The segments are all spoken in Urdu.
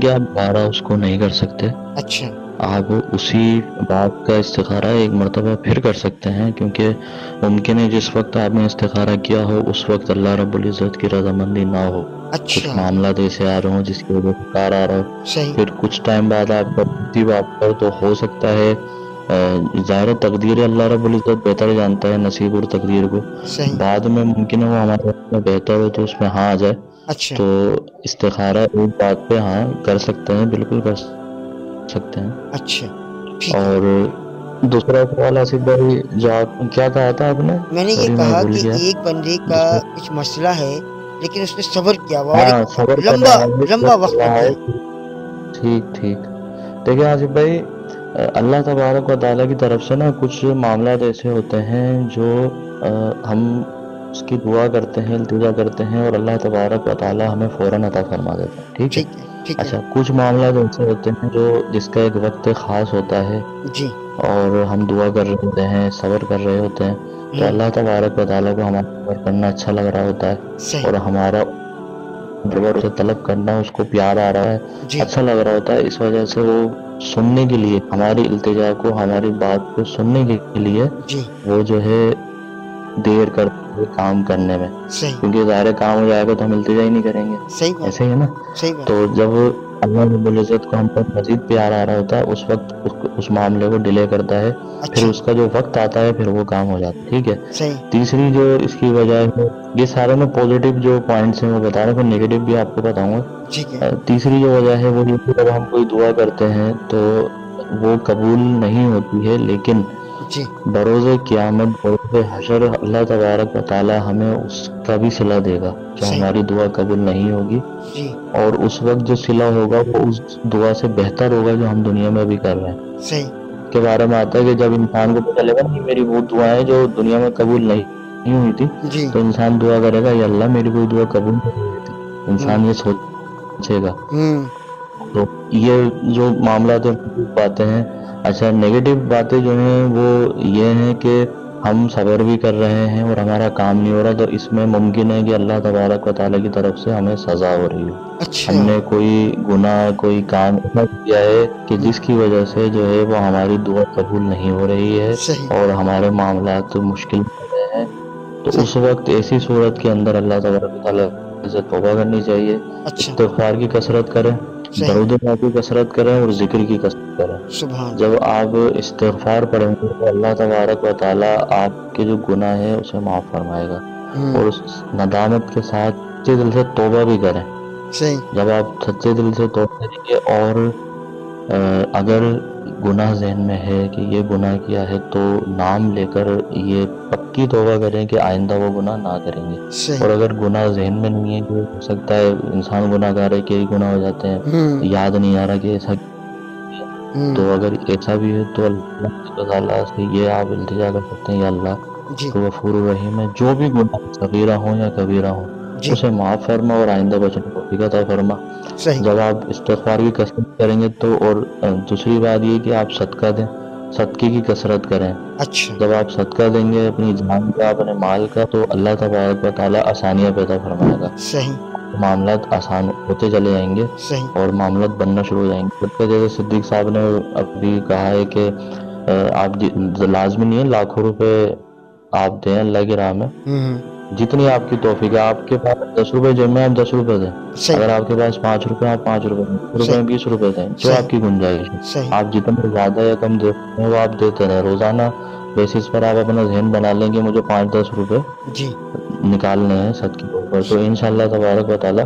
کہ آپ دوبارہ اس کو نہیں کر سکتے. اچھا آپ اسی بات کا استخارہ ایک مرتبہ پھر کر سکتے ہیں، کیونکہ ممکن ہے جس وقت آپ نے استخارہ کیا ہو اس وقت اللہ رب العزت کی رضامندی نہ ہو. کچھ اچھا معاملات ایسے آ رہے ہوں جس کی وجہ سے کار آ رہا ہو، صحیح پھر کچھ ٹائم بعد آپ کا ترتیب آپ پر تو ہو سکتا ہے. ظاہر تقدیر اللہ رب العزت بہتر جانتا ہے نصیب اور تقدیر کو. صحیح بعد میں ممکن ہے وہ ہمارے وقت میں بہتر ہو تو اس میں ہاں آ جائے. اچھا تو استخارہ ایک بات پہ ہاں کر سکتے ہیں، بالکل کر سکتے ہیں. اچھا ٹھیک ہے. اور دوسرا سوال آصف بھائی جو آپ کیا کہا تھا آپ نے؟ میں نے یہ سوری میں کہا بھول کہ گیا. ایک بندے کا دوسرا کچھ مسئلہ ہے لیکن اس نے صبر کیا ہوا اور ہاں ایک صبر کر لمبا رہا ہے، لمبا صبر کر وقت رہا دیا. ہے. ٹھیک ٹھیک. دیکھیں آصف بھائی، اللہ تبارک و تعالیٰ کی طرف سے نا کچھ معاملات ایسے ہوتے ہیں جو ہم اس کی دعا کرتے ہیں، التجا کرتے ہیں، اور اللہ تبارک و تعالیٰ ہمیں فوراً عطا فرما دیتا ہے. ٹھیک ہے. ٹھیک ہے اچھا، کچھ معاملات ایسے ہوتے ہیں جو جس کا ایک وقت خاص ہوتا ہے جی اور ہم دعا کر رہے ہوتے ہیں، صبر کر رہے ہوتے ہیں، تو ہوں اللہ تبارک و تعالیٰ کو ہمارا صبر کرنا اچھا لگ رہا ہوتا ہے، صحیح اور ہمارا اسے طلب کرنا اس کو پیار آ رہا ہے، جی اچھا لگ رہا ہوتا ہے. اس وجہ سے وہ سننے کے لیے، ہماری التجا کو، ہماری بات کو سننے کے لیے جی وہ جو ہے دیر کرتے ہیں کام کرنے میں. صحیح کیونکہ ظاہر کام ہو جائے گا تو ہم التجا ہی نہیں کریں گے. صحیح بات ایسے ہی ہے نا. صحیح بات تو جب اللہ رب العزت کو ہم پر مزید پیار آ رہا ہوتا ہے اس وقت اس معاملے کو ڈیلے کرتا ہے، پھر اچھا اس کا جو وقت آتا ہے پھر وہ کام ہو جاتا ہے. ٹھیک ہے. صحیح تیسری جو اس کی وجہ ہے، یہ سارے میں پازیٹیو جو پوائنٹس ہیں وہ بتا رہا ہوں، پھر نیگیٹو بھی آپ کو بتاؤں گا. ٹھیک ہے تیسری جو وجہ ہے وہ یہ کہ جب ہم کوئی دعا کرتے ہیں تو وہ قبول نہیں ہوتی ہے، لیکن جی بروز قیامت، بروز حشر اللہ تبارک و تعالی ہمیں اس کا بھی صلہ دے گا جو صحیح ہماری دعا قبول نہیں ہوگی. جی اور اس وقت جو صلہ ہوگا وہ اس دعا سے بہتر ہوگا جو ہم دنیا میں ابھی کر رہے ہیں. صحیح کے بارے میں آتا ہے کہ جب انسان کو پتہ چلے گا کہ میری وہ دعائیں جو دنیا میں قبول نہیں ہوئی تھی، جی تو انسان دعا کرے گا یا اللہ میری کوئی دعا قبول نہیں ہوئی تھی. ہوں انسان یہ سوچے گا. ہوں تو یہ جو معاملات باتیں ہیں. اچھا، نیگیٹو باتیں جو ہیں وہ یہ ہیں کہ ہم صبر بھی کر رہے ہیں اور ہمارا کام نہیں ہو رہا، تو اس میں ممکن ہے کہ اللہ تبارک و تعالیٰ کی طرف سے ہمیں سزا ہو رہی ہو. ہم اچھا نے کوئی گناہ، کوئی کام ایسا کیا ہے کہ ہوں جس کی وجہ سے جو ہے وہ ہماری دعا قبول نہیں ہو رہی ہے صحیح اور ہمارے معاملات مشکل ہو رہے ہیں. تو صحیح اس وقت ایسی صورت کے اندر اللہ تبارک و تعالیٰ سے توبہ کرنی چاہیے، اچھا استغفار کی کثرت کریں، صحیح درود پاک کی کثرت کریں اور ذکر کی کثرت کریں. سبحان جب آپ استغفار پڑھیں گے تو اللہ تبارک و تعالیٰ آپ کے جو گناہ ہے اسے معاف فرمائے گا، ہوں اور اس ندامت کے ساتھ سچے دل سے توبہ بھی کریں. صحیح جب آپ سچے دل سے توبہ کریں گے اور اگر گناہ ذہن میں ہے کہ یہ گناہ کیا ہے تو نام لے کر یہ پکی توبہ کریں کہ آئندہ وہ گناہ نہ کریں گے. صحیح اور اگر گناہ ذہن میں نہیں ہے کہ ہو سکتا ہے انسان گناہ گار ہے کہ ہی گناہ ہو جاتے ہیں، ہوں یاد نہیں آ رہا کہ ایسا، ہوں تو اگر ایسا بھی ہے تو اللہ تعالیٰ سے یہ آپ التجا کر سکتے ہیں، یا اللہ جی تو غفور الرحیم ہے، جو بھی گناہ صغیرہ ہوں یا کبیرہ ہوں جی اسے معاف فرما اور آئندہ بچنے کو توفیق عطا فرما. صحیح جب آپ استغفار کی کثرت کریں گے تو، اور دوسری بات یہ کہ آپ صدقہ دیں، صدقے کی کثرت کریں. اچھا جب آپ صدقہ دیں گے اپنی جان کا، اپنے مال کا، تو اللہ تبارک و تعالیٰ آسانیاں پیدا فرمائے گا. صحیح معاملات آسان ہوتے چلے جائیں گے صحیح اور معاملات بننا شروع ہو جائیں گے. جیسے صدیق صاحب نے ابھی کہا ہے کہ آپ لازمی نہیں ہے لاکھوں روپے آپ دیں اللہ کی راہ میں، ہوں جتنی آپ کی توفیق ہے. آپ کے پاس 10 روپے جیب میں، آپ 10 روپے دیں. صحیح اگر آپ کے پاس 5 روپے، آپ 5 روپے دیں. 20 روپے صحیح میں 20 روپے دیں، جو صحیح آپ کی گنجائش ہے. صحیح آپ جتنا زیادہ یا کم دے سکتے ہیں وہ آپ دیتے رہیں. روزانہ بیسس پر آپ اپنا ذہن بنا لیں کہ مجھے 5-10 روپے جی نکالنے ہیں صدقے کے اوپر، تو انشاءاللہ تبارک و تعالیٰ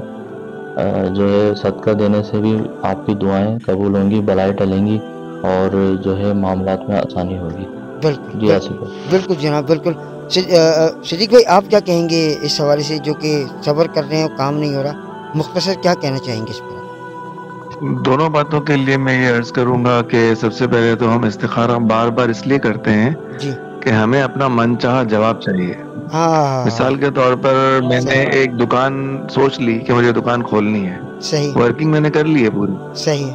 جو ہے صدقہ دینے سے بھی آپ کی دعائیں قبول ہوں گی، بلائیں ٹلیں گی، اور جو ہے معاملات میں آسانی ہوگی. بالکل جی بالکل آصف بھائی. بالکل جناب بالکل. صدیق بھائی آپ کیا کہیں گے اس حوالے سے، جو کہ صبر کر رہے ہیں اور کام نہیں ہو رہا، مختصر کیا کہنا چاہیں گے اس پر؟ دونوں باتوں کے لیے میں یہ عرض کروں گا کہ سب سے پہلے تو ہم استخارہ بار بار اس لیے کرتے ہیں جی کہ ہمیں اپنا من چاہا جواب چاہیے. ہاں مثال کے طور پر میں نے صحیح ایک دکان سوچ لی کہ مجھے دکان کھولنی ہے، صحیح ورکنگ میں نے کر لی ہے پوری. صحیح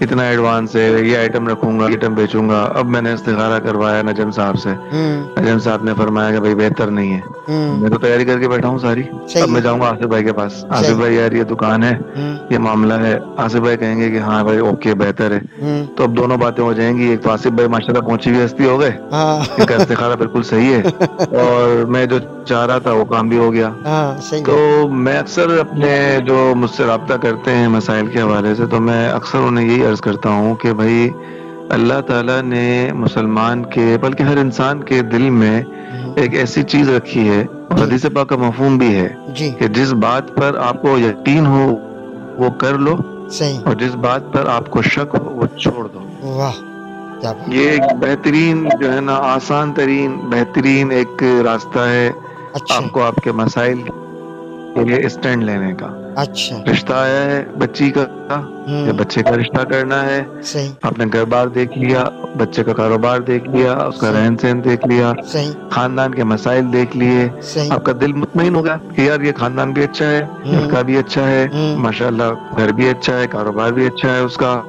اتنا ایڈوانس ہے، یہ آئٹم رکھوں گا، یہ آئٹم بیچوں گا. اب میں نے استخارہ کروایا نجم صاحب سے. نجم صاحب نے فرمایا کہ بھائی بہتر نہیں ہے. میں تو تیاری کر کے بیٹھا ہوں ساری. اب میں جاؤں گا آصف بھائی کے پاس. آصف بھائی یار یہ دکان ہے، یہ معاملہ ہے. آصف بھائی کہیں گے کہ ہاں بھائی اوکے بہتر ہے. تو اب دونوں باتیں ہو جائیں گی. ایک تو آصف بھائی ماشاء اللہ پہنچی ہوئی ہستی ہو گئے، ان کا استخارہ بالکل صحیح ہے، اور میں جو چاہ رہا تھا وہ کام بھی ہو گیا. تو میں اکثر اپنے جو مجھ سے رابطہ کرتے ہیں مسائل کے حوالے سے، تو میں اکثر انہیں یہی عرض کرتا ہوں کہ بھائی اللہ تعالیٰ نے مسلمان کے بلکہ ہر انسان کے دل میں ایک ایسی چیز رکھی ہے، اور حدیث پاک کا مفہوم بھی ہے کہ جس بات پر آپ کو یقین ہو وہ کر لو، اور جس بات پر آپ کو شک ہو وہ چھوڑ دو. یہ ایک بہترین جو ہے نا، آسان ترین بہترین ایک راستہ ہے آپ کو آپ کے مسائل کے لیے اسٹینڈ لینے کا. رشتہ آیا ہے بچی کا، یا بچے کا رشتہ کرنا ہے، آپ نے گھر بار دیکھ لیا، بچے کا کاروبار دیکھ لیا، اس کا رہن سہن دیکھ لیا، خاندان کے مسائل دیکھ لیے، آپ کا دل مطمئن ہوگا کہ یار یہ خاندان بھی اچھا ہے، لڑکا بھی اچھا ہے، ماشاءاللہ گھر بھی اچھا ہے، کاروبار بھی اچھا ہے اس کا.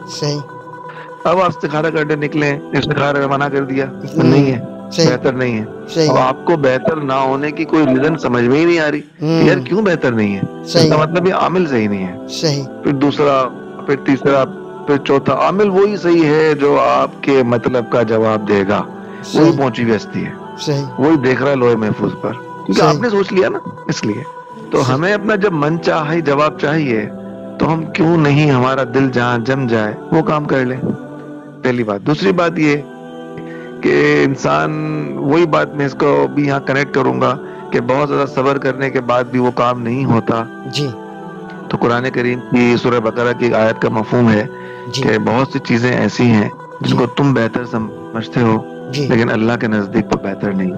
اب آپ استخارہ کرنے نکلے، استخارہ منع کر دیا، نہیں ہے، بہتر نہیں ہے. اب آپ کو بہتر نہ ہونے کی کوئی ریزن سمجھ میں ہی نہیں آ رہی کہ یار کیوں بہتر نہیں ہے. اس کا مطلب یہ عامل صحیح نہیں ہے. پھر دوسرا، پھر تیسرا، پھر چوتھا. عامل وہی صحیح ہے جو آپ کے مطلب کا جواب دے گا. وہی پہنچی ہوئی ہستی ہے، وہی دیکھ رہا ہے لوہے محفوظ پر، کیونکہ آپ نے سوچ لیا نا. اس لیے تو ہمیں اپنا جب من چاہے جواب چاہیے تو ہم کیوں نہیں ہمارا دل جہاں جم جائے وہ کام کر لیں. پہلی بات. دوسری بات یہ کہ انسان، وہی بات میں اس کو بھی یہاں کنیکٹ کروں گا کہ بہت زیادہ صبر کرنے کے بعد بھی وہ کام نہیں ہوتا. تو قرآن کریم کی سورہ بقرہ کی آیت کا مفہوم ہے کہ بہت سی چیزیں ایسی ہیں جن کو تم بہتر سمجھتے ہو لیکن اللہ کے نزدیک تو بہتر نہیں.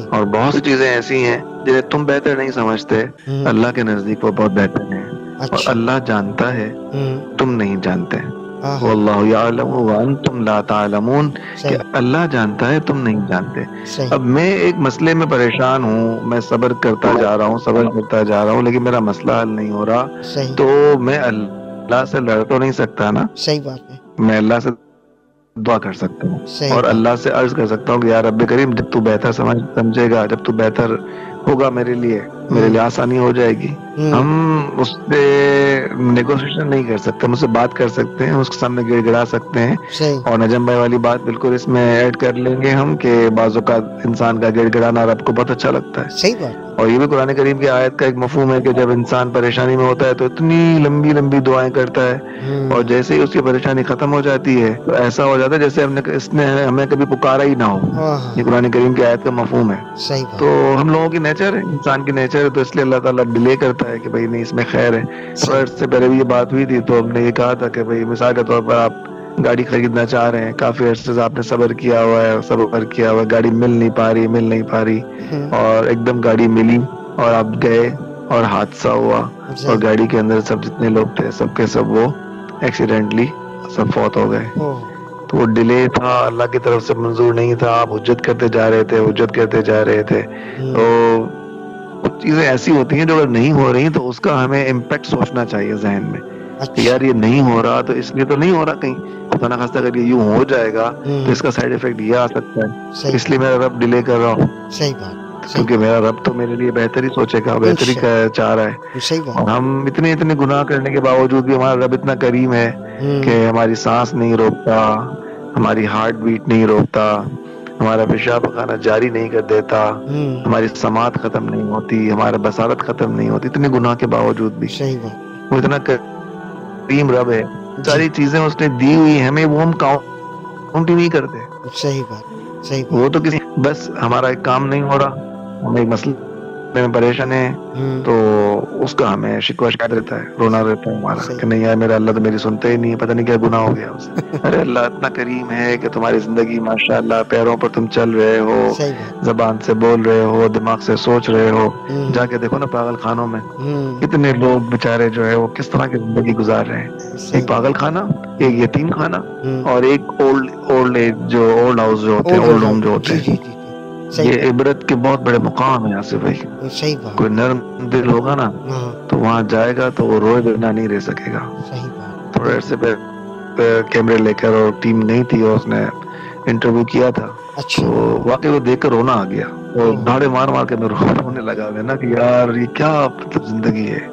اور بہت سی چیزیں ایسی ہیں جنہیں تم بہتر نہیں سمجھتے، اللہ کے نزدیک وہ بہت بہتر ہیں. اور اللہ جانتا ہے، تم نہیں جانتے. واللہ یعلم وانتم لا تعلمون، کہ اللہ جانتا ہے تم نہیں جانتے. اب میں ایک مسئلے میں پریشان ہوں، میں صبر کرتا جا رہا ہوں، صبر کرتا جا رہا ہوں، لیکن میرا مسئلہ حل نہیں ہو رہا. تو میں اللہ سے لڑ تو نہیں سکتا نا. میں اللہ سے دعا کر سکتا ہوں اور اللہ سے عرض کر سکتا ہوں کہ یا رب کریم جب تو بہتر سمجھے گا، جب تو بہتر ہوگا میرے لیے آسانی ہو جائے گی. ہم اس سے نیگوشیشن نہیں کر سکتے، ہم اس سے بات کر سکتے ہیں، اس کے سامنے گڑ گڑا سکتے ہیں. اور نجم بھائی والی بات بالکل اس میں ایڈ کر لیں گے ہم کہ بعض اوقات انسان کا گڑ گڑانا رب کو بہت اچھا لگتا ہے. اور یہ بھی قرآن کریم کی آیت کا ایک مفہوم ہے کہ جب انسان پریشانی میں ہوتا ہے تو اتنی لمبی لمبی دعائیں کرتا ہے، اور جیسے ہی اس کی پریشانی ختم ہو جاتی ہے تو ایسا ہو جاتا ہے جیسے اس نے ہمیں کبھی پکارا ہی نہ ہو. یہ قرآن کریم کی آیت کا مفہوم ہے. تو ہم لوگوں کی نیچر ہے، انسان کی نیچر ہے، تو اس لیے اللہ تعالیٰ ڈیلے کرتا ہے کہ بھائی نہیں اس میں خیر ہے. تھوڑا اس سے پہلے بھی یہ بات ہوئی تھی تو ہم نے یہ کہا تھا کہ بھائی مثال کے طور پر آپ گاڑی خریدنا چاہ رہے ہیں، کافی عرصے سے آپ نے صبر کیا ہوا ہے، گاڑی مل نہیں پا رہی، اور ایک دم گاڑی ملی اور آپ گئے اور حادثہ ہوا، اور گاڑی کے اندر سب جتنے لوگ تھے سب کے سب وہ ایکسیڈنٹلی سب فوت ہو گئے. تو وہ ڈیلے تھا، اللہ کی طرف سے منظور نہیں تھا، آپ حجت کرتے جا رہے تھے. تو کچھ چیزیں ایسی ہوتی ہیں جو اگر نہیں ہو رہی تو اس کا ہمیں امپیکٹ سوچنا چاہیے ذہن میں کہ یار یہ نہیں ہو رہا تو اس لیے تو نہیں ہو رہا، کہیں خدا نہ خواستہ اگر یہ یوں ہو جائے گا تو اس کا سائیڈ افیکٹ یہ آ سکتا ہے، اس لیے میرا رب ڈیلے کر رہا ہوں. کیونکہ میرا رب تو میرے لیے بہتر ہی سوچے گا، بہتر ہی چاہ رہا ہے. اور ہم اتنے گناہ کرنے کے باوجود بھی ہمارا رب اتنا کریم ہے کہ ہماری سانس نہیں روکتا، ہماری ہارٹ بیٹ نہیں روکتا، ہمارا پیشاب پخانا جاری نہیں کر دیتا، ہماری سماعت ختم نہیں ہوتی، ہمارا بصارت ختم نہیں ہوتی، اتنے گناہ کے باوجود بھی. وہ اتنا کریم رب ہے، ساری چیزیں اس نے دی ہوئی ہمیں، وہ ہم کاؤنٹ ہی نہیں کرتے. وہ تو کسی بس ہمارا ایک کام نہیں ہو رہا، ہم ایک مسئلے میں پریشان ہیں تو اس کا ہمیں شکوہ شکایت رہتا ہے، رونا رہتا ہے ہمارا کہ نہیں یار میرا اللہ تو میری سنتا ہی نہیں ہے، پتہ نہیں کیا گناہ ہو گیا اسے. ارے اللہ اتنا کریم ہے کہ تمہاری زندگی ماشاءاللہ پیروں پر تم چل رہے ہو، زبان سے بول رہے ہو، دماغ سے سوچ رہے ہو. جا کے دیکھو نا پاگل خانوں میں کتنے لوگ بیچارے جو ہے وہ کس طرح کی زندگی گزار رہے ہیں. ایک پاگل خانہ، ایک یتیم خانہ، اور ایک اولڈ ایج جو اولڈ ہاؤس جو ہوتے ہیں، اولڈ ہوم جو ہوتے ہیں. یہ عبرت کے بہت بڑے مقام ہیں آصف بھائی. کوئی نرم دل ہوگا نا تو وہاں جائے گا تو وہ روئے بنا نہیں رہ سکے گا. تھوڑے عرصے پہ کیمرے لے کر اور ٹیم نہیں تھی اور اس نے انٹرویو کیا تھا. اچھا. تو واقعی وہ دیکھ کر رونا آ گیا اور دھاڑے مار مار کے میں رونے لگا نا کہ یار یہ کیا مطلب زندگی ہے,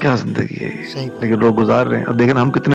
کیا زندگی ہے یہ, لیکن لوگ گزار رہے ہیں. اور دیکھیں ہم کتنے